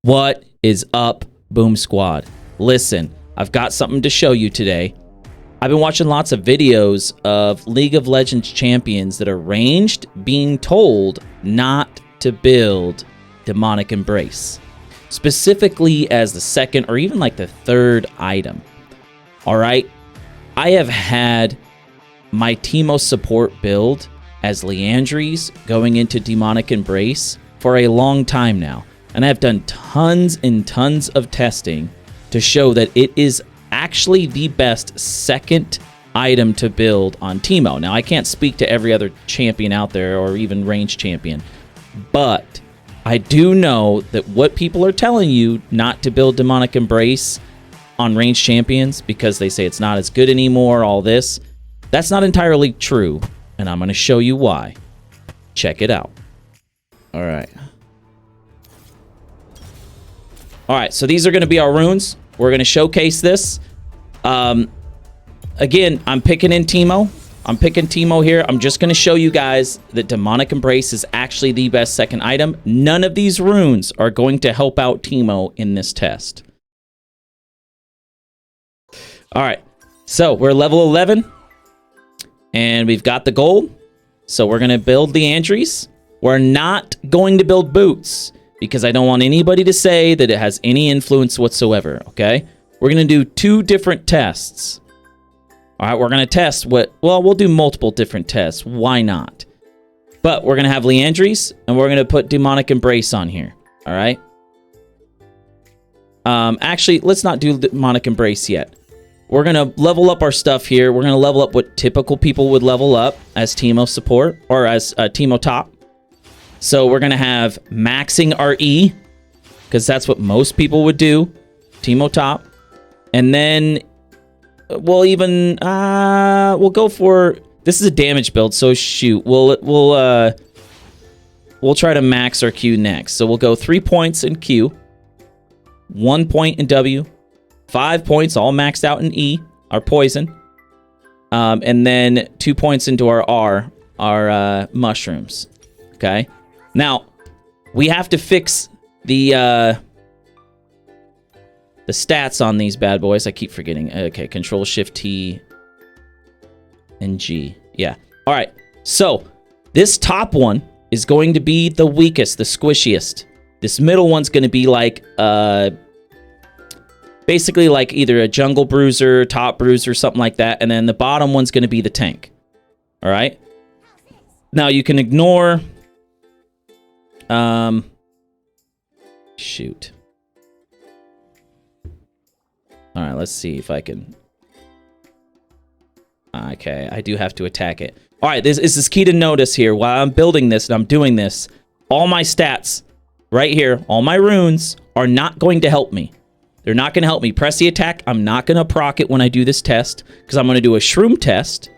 What is up, Boom Squad? Listen, I've got something to show you today. I've been watching lots of videos of League of Legends champions that are ranged being told not to build Demonic Embrace, specifically as the second or even like the third item. All right, I have had my TEEMO support build as Leandries going into Demonic Embrace for a long time now. And I've done tons and tons of testing to show that it is actually the best second item to build on TEEMO. Now, I can't speak to every other champion out there or even range champion, but I do know that what people are telling you not to build Demonic Embrace on range champions because they say it's not as good anymore, all this, that's not entirely true, and I'm going to show you why. Check it out. All right. All right, so these are going to be our runes. We're going to showcase this. Again, I'm picking in TEEMO. I'm picking TEEMO here. I'm just going to show you guys that Demonic Embrace is actually the best second item. None of these runes are going to help out TEEMO in this test. All right, so we're level 11, and we've got the gold. So we're going to build Leandries. We're not going to build boots, because I don't want anybody to say that it has any influence whatsoever, okay? We're going to do two different tests. All right, we're going to test what... Well, we'll do multiple different tests. Why not? But we're going to have Leandries, and we're going to put Demonic Embrace on here, all right? Actually, let's not do Demonic Embrace yet. We're going to level up our stuff here. We're going to level up what typical people would level up as TEEMO support, or as TEEMO top. So we're going to have maxing our E, because that's what most people would do, TEEMO top. And then we'll even, we'll go for, this is a damage build, so shoot. We'll try to max our Q next. So we'll go 3 points in Q, 1 point in W, 5 points all maxed out in E, our poison. And then 2 points into our R, our mushrooms, okay? Now, we have to fix the stats on these bad boys. I keep forgetting. Okay, Control Shift T and G. Yeah. All right. So this top one is going to be the weakest, the squishiest. This middle one's going to be like basically like either a jungle bruiser, top bruiser, something like that, and then the bottom one's going to be the tank. All right. Now you can ignore. Shoot. All right, let's see if I can. Okay, I do have to attack it. All right, this is key to notice here. While I'm building this and I'm doing this, all my stats right here, all my runes are not going to help me. They're not going to help me. Press the attack. I'm not going to proc it when I do this test because I'm going to do a shroom test.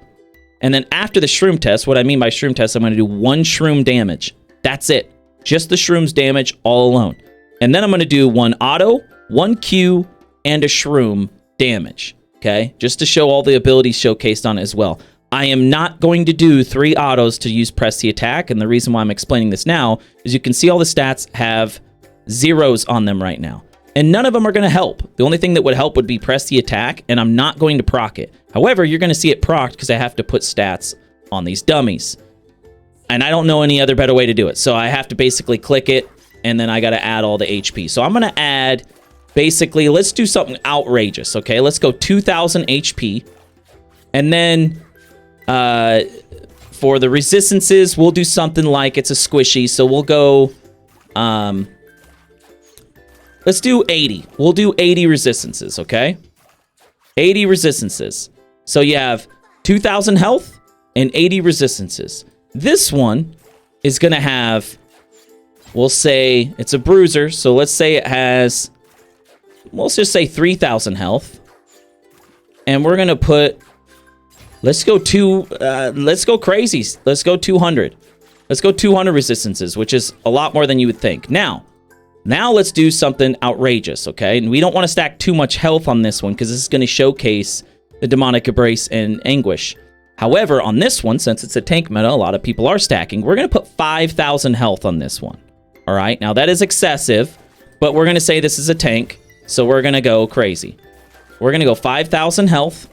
And then after the shroom test, what I mean by shroom test, I'm going to do 1 shroom damage. That's it. Just the shrooms damage all alone. And then I'm going to do 1 auto, 1 Q, and a shroom damage. Okay? Just to show all the abilities showcased on it as well. I am not going to do 3 autos to use press the attack. And the reason why I'm explaining this now is you can see all the stats have zeros on them right now. And none of them are going to help. The only thing that would help would be press the attack. And I'm not going to proc it. However, you're going to see it procced because I have to put stats on these dummies. And I don't know any other better way to do it. So I have to basically click it, and then I got to add all the HP. So I'm going to add, basically, let's do something outrageous, okay? Let's go 2,000 HP. And then for the resistances, we'll do something like it's a squishy. So we'll go, let's do 80. We'll do 80 resistances, okay? 80 resistances. So you have 2,000 health and 80 resistances. This one is going to have, we'll say it's a bruiser. So let's say it has, let's just say 3,000 health. And we're going to put, let's go crazy. Let's go 200. Let's go 200 resistances, which is a lot more than you would think. Now let's do something outrageous, okay? And we don't want to stack too much health on this one because this is going to showcase the Demonic Embrace and Anguish. However, on this one, since it's a tank meta, a lot of people are stacking. We're going to put 5,000 health on this one. All right, now that is excessive, but we're going to say this is a tank, so we're going to go crazy. We're going to go 5,000 health.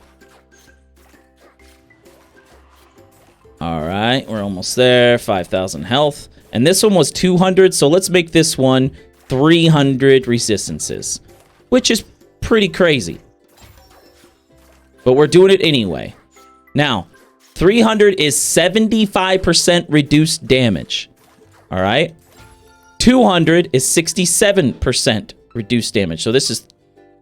All right, we're almost there. 5,000 health. And this one was 200, so let's make this one 300 resistances, which is pretty crazy. But we're doing it anyway. Now, 300 is 75% reduced damage. All right? 200 is 67% reduced damage. So this is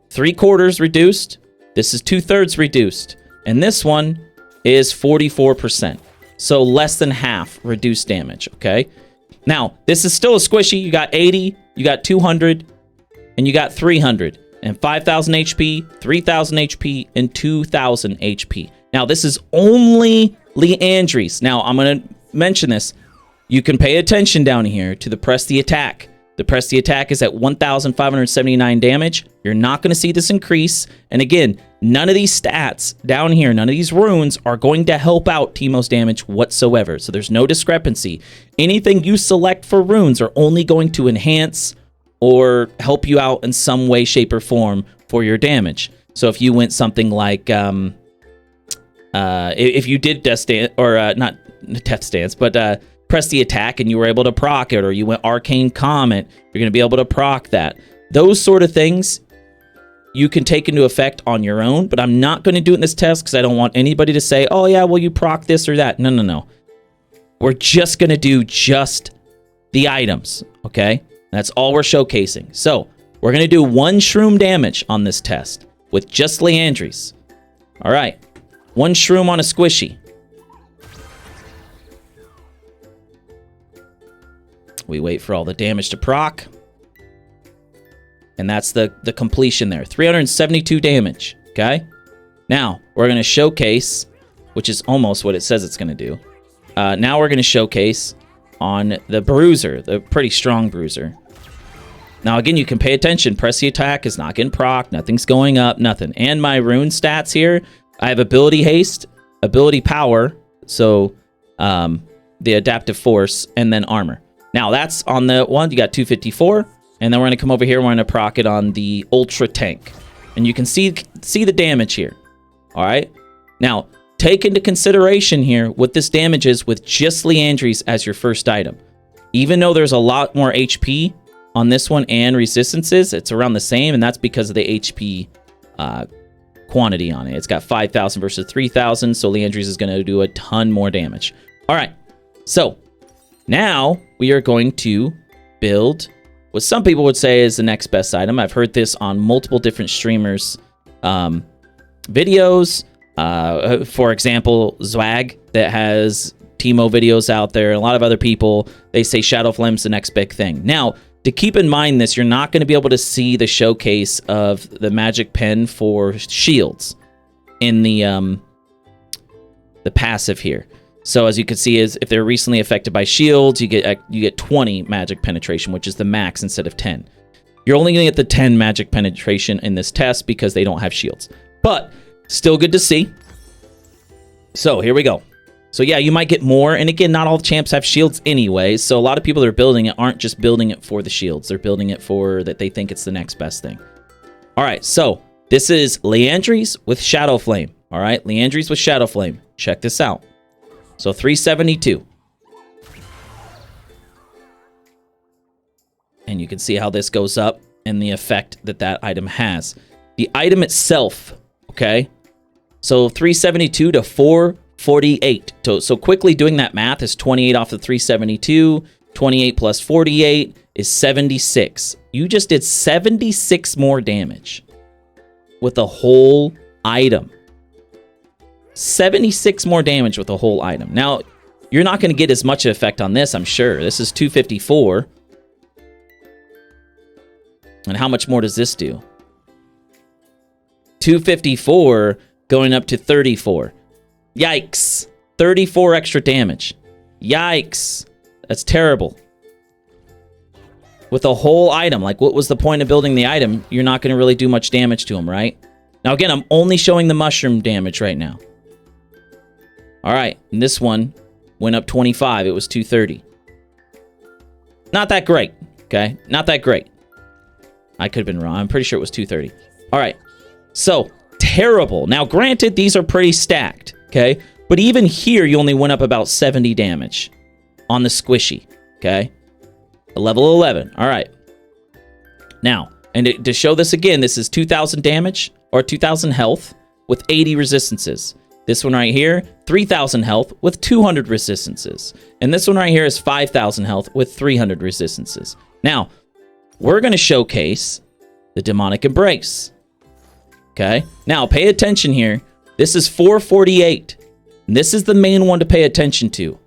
3/4 reduced. This is 2/3 reduced. And this one is 44%. So less than half reduced damage, okay? Now, this is still a squishy. You got 80, you got 200, and you got 300. And 5,000 HP, 3,000 HP, and 2,000 HP. Now, this is only Leandries. Now, I'm going to mention this. You can pay attention down here to the press the attack. The press the attack is at 1,579 damage. You're not going to see this increase. And again, none of these stats down here, none of these runes are going to help out TEEMO's damage whatsoever. So there's no discrepancy. Anything you select for runes are only going to enhance or help you out in some way, shape, or form for your damage. So if you went something like, if you did Death Stance, or not Death Stance, but press the attack and you were able to proc it, or you went Arcane Comet, you're going to be able to proc that. Those sort of things you can take into effect on your own, but I'm not going to do it in this test because I don't want anybody to say, oh yeah, well you proc this or that. No. We're just going to do just the items, okay? That's all we're showcasing. So we're going to do 1 shroom damage on this test with just Leandries. All right, 1 shroom on a squishy. We wait for all the damage to proc. And that's the completion there. 372 damage, okay? Now, we're going to showcase, which is almost what it says it's going to do. Now we're going to showcase on the Bruiser, the pretty strong Bruiser. Now, again, you can pay attention. Press the attack is not getting proc. Nothing's going up, nothing. And my rune stats here, I have ability haste, ability power, so the adaptive force, and then armor. Now, that's on the one. You got 254. And then we're going to come over here. We're going to proc it on the Ultra Tank. And you can see the damage here. All right. Now, take into consideration here what this damage is with just Leandries as your first item. Even though there's a lot more HP on this one and resistances, it's around the same. And that's because of the HP quantity on it. It's got 5,000 versus 3,000. So Leandries is going to do a ton more damage. All right. So now we are going to build what some people would say is the next best item. I've heard this on multiple different streamers' videos. For example, Zwag, that has TEEMO videos out there. A lot of other people, they say Shadow Flame's the next big thing. Now, to keep in mind this, you're not going to be able to see the showcase of the magic pen for shields in the passive here. So as you can see, is if they're recently affected by shields, you get 20 magic penetration, which is the max instead of 10. You're only going to get the 10 magic penetration in this test because they don't have shields. But still good to see. So here we go. So yeah, you might get more. And again, not all champs have shields anyway. So a lot of people that are building it aren't just building it for the shields. They're building it for that they think it's the next best thing. All right, so this is Leandries with Shadow Flame. All right, Leandries with Shadow Flame. Check this out. So 372. And you can see how this goes up and the effect that that item has. The item itself, okay? So 372 to 448. So quickly doing that math is 28 off the 372. 28 plus 48 is 76. You just did 76 more damage with the whole item. 76 more damage with the whole item. Now, you're not going to get as much effect on this, I'm sure. This is 254. And how much more does this do? 254 going up to 34. Yikes. 34 extra damage. Yikes. That's terrible. With a whole item, like what was the point of building the item? You're not going to really do much damage to him, right? Now, again, I'm only showing the mushroom damage right now. All right, and this one went up 25. It was 230. Not that great, okay? Not that great. I could have been wrong. I'm pretty sure it was 230. All right. So, terrible. Now, granted, these are pretty stacked, okay? But even here, you only went up about 70 damage on the squishy, okay? A level 11. All right. Now, and to show this again, this is 2,000 damage or 2,000 health with 80 resistances. This one right here, 3,000 health with 200 resistances. And this one right here is 5,000 health with 300 resistances. Now, we're going to showcase the Demonic Embrace. Okay? Now, pay attention here. This is 448. And this is the main one to pay attention to,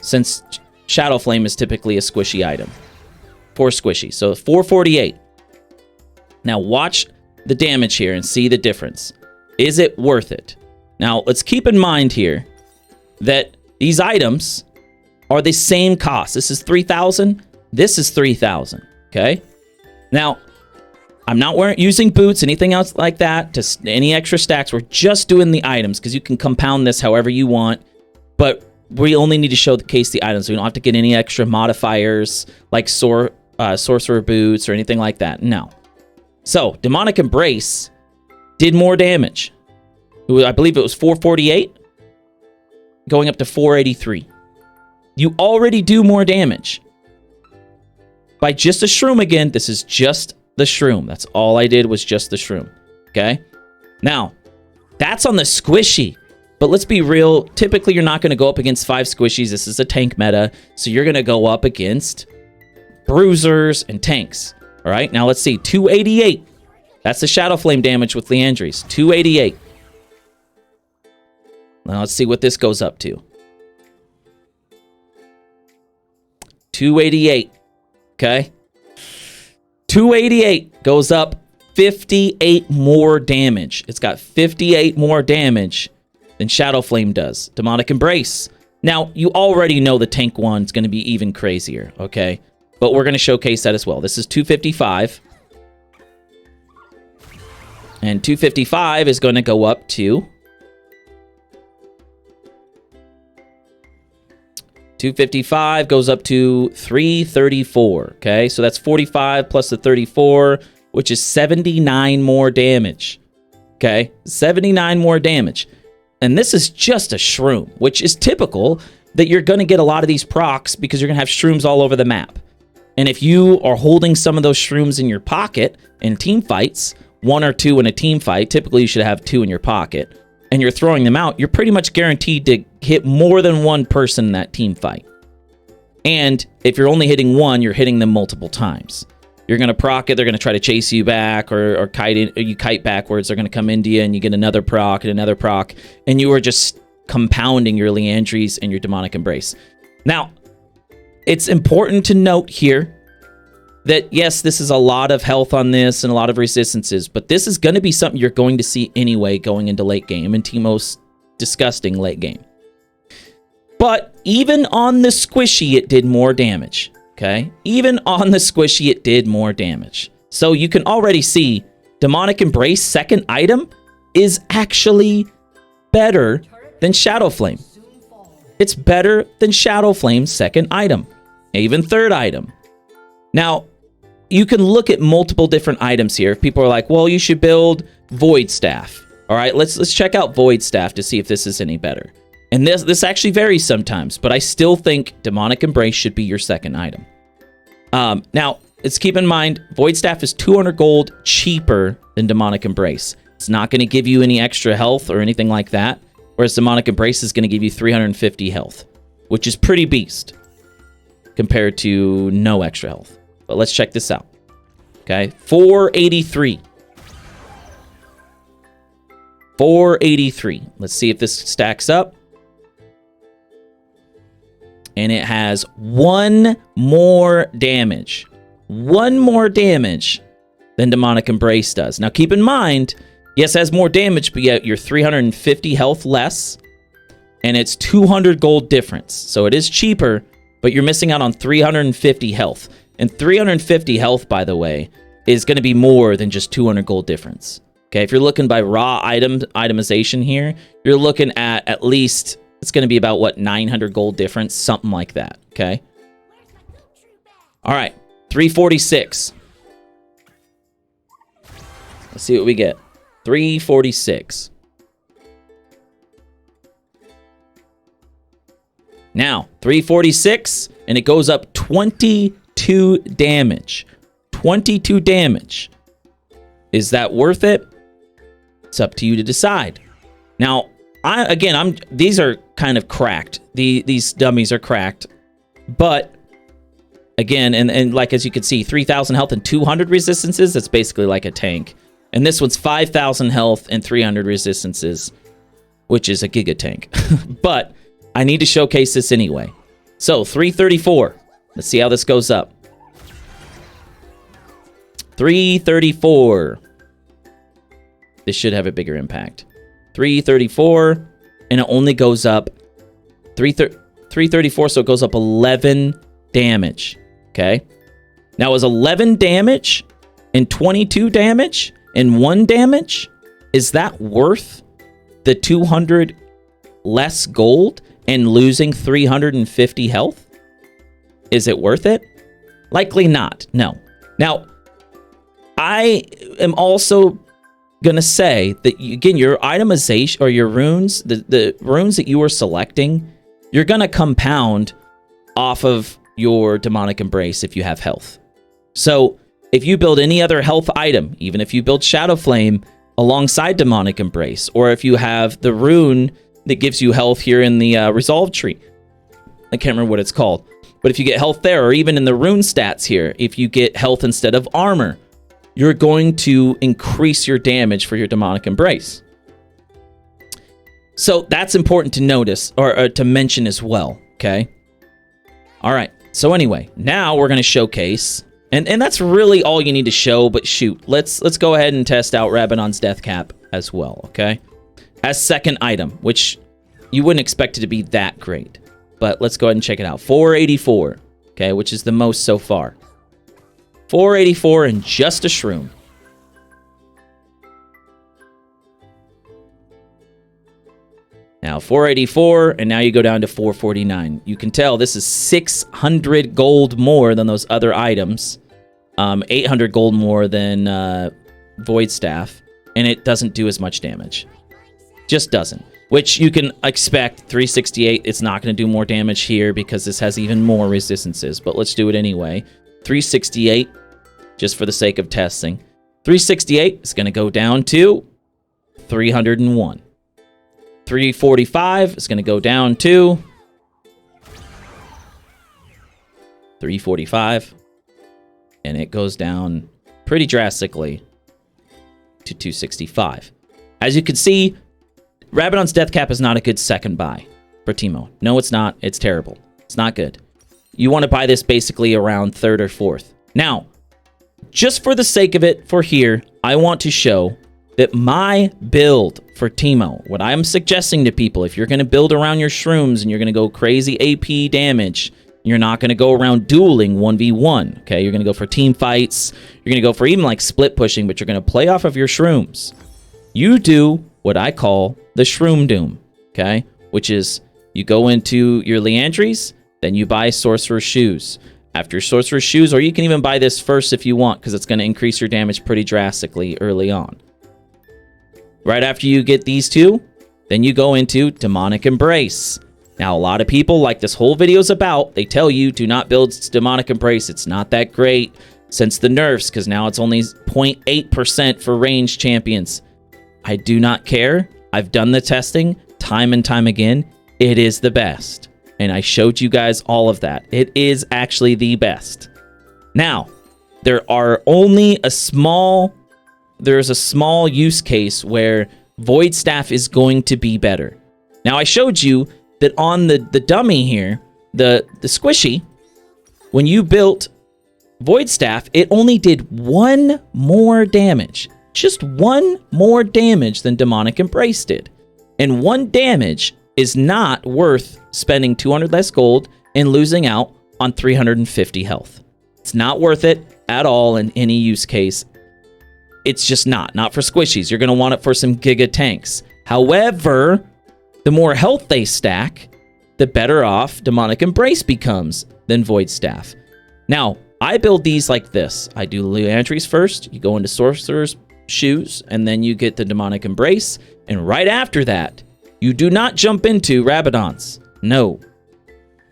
since Shadow Flame is typically a squishy item. 4 squishy. So 448. Now, watch the damage here and see the difference. Is it worth it? Now, let's keep in mind here that these items are the same cost. This is 3,000. This is 3,000. Okay? Now, I'm not using boots, anything else like that, to any extra stacks. We're just doing the items because you can compound this however you want. But we only need to showcase the items. We don't have to get any extra modifiers like sorcerer boots or anything like that. No. So, Demonic Embrace did more damage. I believe it was 448 going up to 483. You already do more damage. By just a shroom again, this is just the shroom. That's all I did was just the shroom. Okay? Now, that's on the squishy. But let's be real. Typically, you're not going to go up against 5 squishies. This is a tank meta. So you're going to go up against bruisers and tanks. All right? Now, let's see. 288. That's the Shadow Flame damage with Leandries. 288. Now, let's see what this goes up to. 288. Okay? 288 goes up 58 more damage. It's got 58 more damage than Shadow Flame does. Demonic Embrace. Now, you already know the tank one's going to be even crazier, okay? But we're going to showcase that as well. This is 255. And 255 is going to go up to 255 goes up to 334, okay? So that's 45 plus the 34, which is 79 more damage, okay? 79 more damage. And this is just a shroom, which is typical that you're going to get a lot of these procs because you're going to have shrooms all over the map. And if you are holding some of those shrooms in your pocket in team fights, 1 or 2 in a team fight, typically you should have 2 in your pocket, and you're throwing them out, you're pretty much guaranteed to hit more than one person in that team fight. And if you're only hitting one, you're hitting them multiple times. You're going to proc it, they're going to try to chase you back, or you kite backwards, they're going to come into you, and you get another proc and another proc, and you are just compounding your Leandries and your Demonic Embrace. Now, it's important to note here that, yes, this is a lot of health on this and a lot of resistances, but this is going to be something you're going to see anyway going into late game, and TEEMO's disgusting late game. But even on the squishy, it did more damage, okay? Even on the squishy, it did more damage. So you can already see Demonic Embrace second item is actually better than Shadow Flame. It's better than Shadow Flame's second item, even third item. Now, you can look at multiple different items here. People are like, well, you should build Void Staff. All right, let's check out Void Staff to see if this is any better. And this actually varies sometimes, but I still think Demonic Embrace should be your second item. Now, let's keep in mind, Void Staff is 200 gold cheaper than Demonic Embrace. It's not going to give you any extra health or anything like that, whereas Demonic Embrace is going to give you 350 health, which is pretty beast compared to no extra health. But let's check this out. Okay, 483. 483. Let's see if this stacks up. And it has 1 more damage. 1 more damage than Demonic Embrace does. Now, keep in mind, yes, it has more damage, but yet you're 350 health less, and it's 200 gold difference. So it is cheaper, but you're missing out on 350 health. And 350 health, by the way, is going to be more than just 200 gold difference. Okay, if you're looking by raw itemization here, you're looking at least, it's going to be about, what, 900 gold difference? Something like that, okay? All right, 346. Let's see what we get. 346. Now, 346, and it goes up 22 damage. 22 damage. Is that worth it? It's up to you to decide. Now, these are kind of cracked. These dummies are cracked. But, again, and like as you can see, 3,000 health and 200 resistances, that's basically like a tank. And this one's 5,000 health and 300 resistances, which is a giga tank. But I need to showcase this anyway. So, 334. Let's see how this goes up. 334. This should have a bigger impact. 334, and it only goes up 334, so it goes up 11 damage. Okay? Now, is 11 damage and 22 damage and 1 damage? Is that worth the 200 less gold and losing 350 health? Is it worth it? Likely not. No. Now, I am also going to say that, again, your itemization or your runes, the runes that you are selecting, you're going to compound off of your demonic embrace if you have health. So if you build any other health item, even if you build Shadow Flame alongside demonic embrace, or if you have the rune that gives you health here in the resolve tree, I can't remember what it's called, but if you get health there, or even in the rune stats here, if you get health instead of armor, you're going to increase your damage for your demonic embrace. So that's important to notice, or to mention as well, okay? All right, so anyway, now we're going to showcase, and that's really all you need to show, but shoot, let's go ahead and test out Rabadon's Deathcap as well, okay? As second item, which you wouldn't expect it to be that great, but let's go ahead and check it out. 484, okay, which is the most so far. 484 and just a shroom. Now 484, and now you go down to 449. You can tell this is 600 gold more than those other items. 800 gold more than Void Staff, and it doesn't do as much damage. Just doesn't. Which you can expect. 368, it's not going to do more damage here because this has even more resistances, but let's do it anyway. 368, just for the sake of testing. 368 is going to go down to 301. 345 is going to go down to 345. And it goes down pretty drastically to 265. As you can see, Rabadon's Deathcap is not a good second buy for TEEMO. No, it's not. It's terrible. It's not good. You want to buy this basically around third or fourth. Now, just for the sake of it, for here, I want to show that my build for TEEMO, what I'm suggesting to people, if you're going to build around your shrooms and you're going to go crazy AP damage, you're not going to go around dueling 1v1, okay? You're going to go for team fights. You're going to go for even like split pushing, but you're going to play off of your shrooms. You do what I call the Shroom Doom, okay? Which is you go into your Leandries, then you buy Sorcerer's Shoes. After Sorcerer's Shoes, or you can even buy this first if you want, because it's going to increase your damage pretty drastically early on. Right after you get these two, then you go into Demonic Embrace. Now, a lot of people, like this whole video is about, they tell you, do not build Demonic Embrace. It's not that great since the nerfs, because now it's only 0.8% for ranged champions. I do not care. I've done the testing time and time again. It is the best. And I showed you guys all of that. It is actually the best. Now, there's a small use case where Void Staff is going to be better. Now, I showed you that on the dummy here, the squishy, when you built Void Staff, it only did 1 more damage. Just 1 more damage than Demonic Embrace did. And 1 damage is not worth spending 200 less gold and losing out on 350 health. It's not worth it at all in any use case. It's just not for squishies. You're going to want it for some giga tanks. However, the more health they stack, the better off Demonic Embrace becomes than Void Staff. Now, I build these like this. I do Leandries first. You go into Sorcerer's shoes, and then you get the demonic embrace. And right after that, you do not jump into Rabadons. No.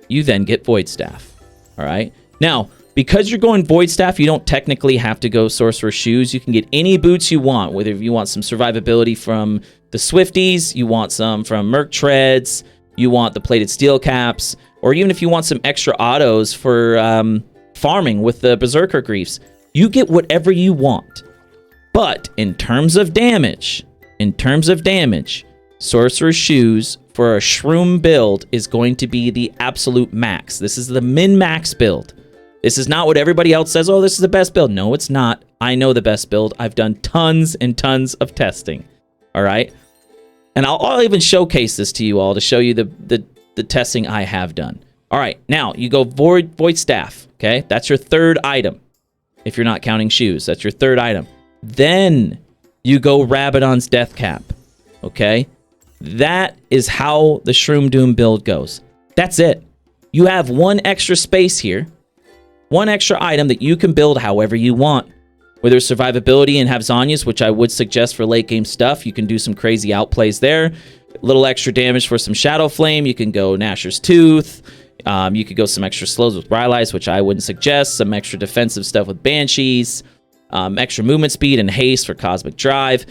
You then get Void Staff. All right. Now, because you're going Void Staff, you don't technically have to go Sorcerer Shoes. You can get any boots you want, whether you want some survivability from the Swifties, you want some from Merc Treads, you want the Plated Steel Caps, or even if you want some extra autos for farming with the Berserker Griefs. You get whatever you want. But in terms of damage, Sorcerer Shoes for a Shroom build is going to be the absolute max. This is the min-max build. This is not what everybody else says, oh, this is the best build. No, it's not. I know the best build. I've done tons and tons of testing. All right? And I'll even showcase this to you all to show you the testing I have done. All right, now you go Void Staff, okay? That's your third item. If you're not counting shoes, that's your third item. Then you go Rabadon's Deathcap, okay? That is how the Shroom Doom build goes. That's it. You have one extra space here, one extra item that you can build however you want. Whether it's survivability and have Zanyas, which I would suggest for late game stuff, you can do some crazy outplays there. A little extra damage for some Shadow Flame. You can go Gnasher's Tooth. You could go some extra slows with Rylai's, which I wouldn't suggest. Some extra defensive stuff with Banshees. Extra movement speed and haste for Cosmic Drive.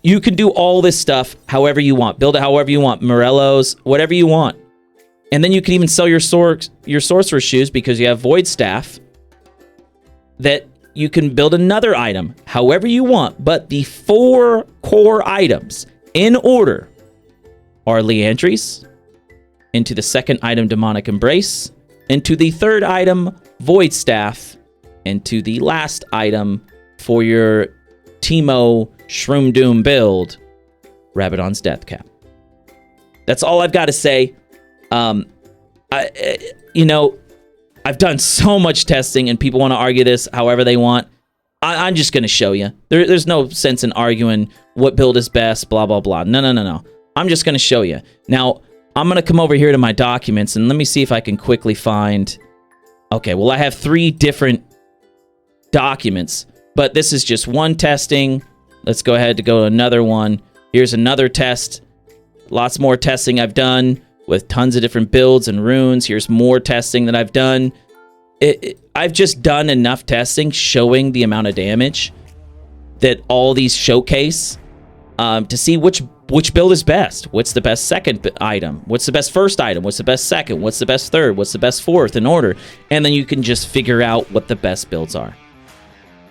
You can do all this stuff however you want. Build it however you want. Morello's, whatever you want. And then you can even sell your Sorcerer Shoes because you have Void Staff that you can build another item however you want. But the 4 core items in order are Leandries, into the second item Demonic Embrace, into the third item Void Staff, into the last item for your TEEMO Shroom Doom build, Rabadon's Deathcap. That's all I've got to say. I've done so much testing and people want to argue this however they want. I'm just going to show you. There's no sense in arguing what build is best, blah, blah, blah. No. I'm just going to show you. Now, I'm going to come over here to my documents and let me see if I can quickly find... Okay, well, I have 3 different documents, but this is just one testing. Let's go ahead to go to another one. Here's another test. Lots more testing I've done with tons of different builds and runes. Here's more testing that I've done. I've just done enough testing showing the amount of damage that all these showcase to see which build is best. What's the best second item? What's the best first item? What's the best second? What's the best third? What's the best fourth in order? And then you can just figure out what the best builds are.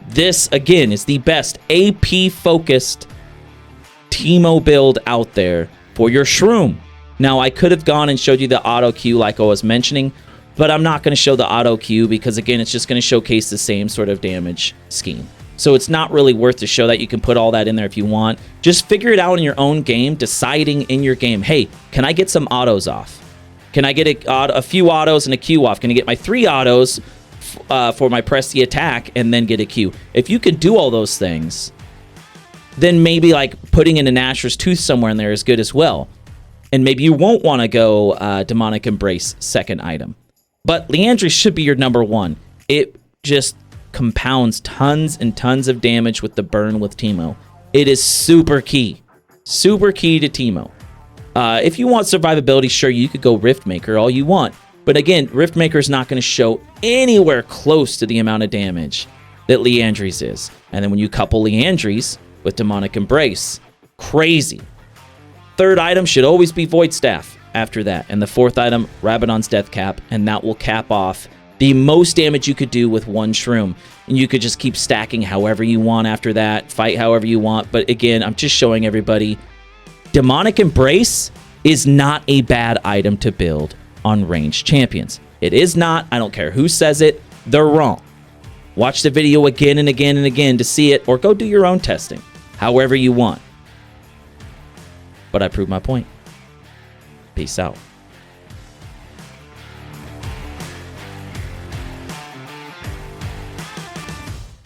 This, again, is the best AP-focused TEEMO build out there for your Shroom. Now, I could have gone and showed you the auto queue like I was mentioning, but I'm not going to show the auto queue because, again, it's just going to showcase the same sort of damage scheme. So it's not really worth to show that. You can put all that in there if you want. Just figure it out in your own game, deciding in your game, hey, can I get some autos off? Can I get a few autos and a Q off? Can I get my 3 autos for my press the attack and then get a Q? If you can do all those things, then maybe like putting in a Gnasher's Tooth somewhere in there is good as well. And maybe you won't want to go Demonic Embrace second item. But Leandry should be your number 1. It just compounds tons and tons of damage with the burn with TEEMO. It is super key. Super key to TEEMO. If you want survivability, sure, you could go Riftmaker all you want. But again, Riftmaker is not going to show anywhere close to the amount of damage that Leandry's is. And then when you couple Leandry's with Demonic Embrace, crazy. Third item should always be Void Staff after that. And the 4th item, Rabadon's Deathcap, and that will cap off the most damage you could do with one Shroom. And you could just keep stacking however you want after that, fight however you want. But again, I'm just showing everybody, Demonic Embrace is not a bad item to build on ranged champions. It is not. I don't care who says it. They're wrong. Watch the video again and again and again to see it, or go do your own testing, however you want. But I proved my point. Peace out.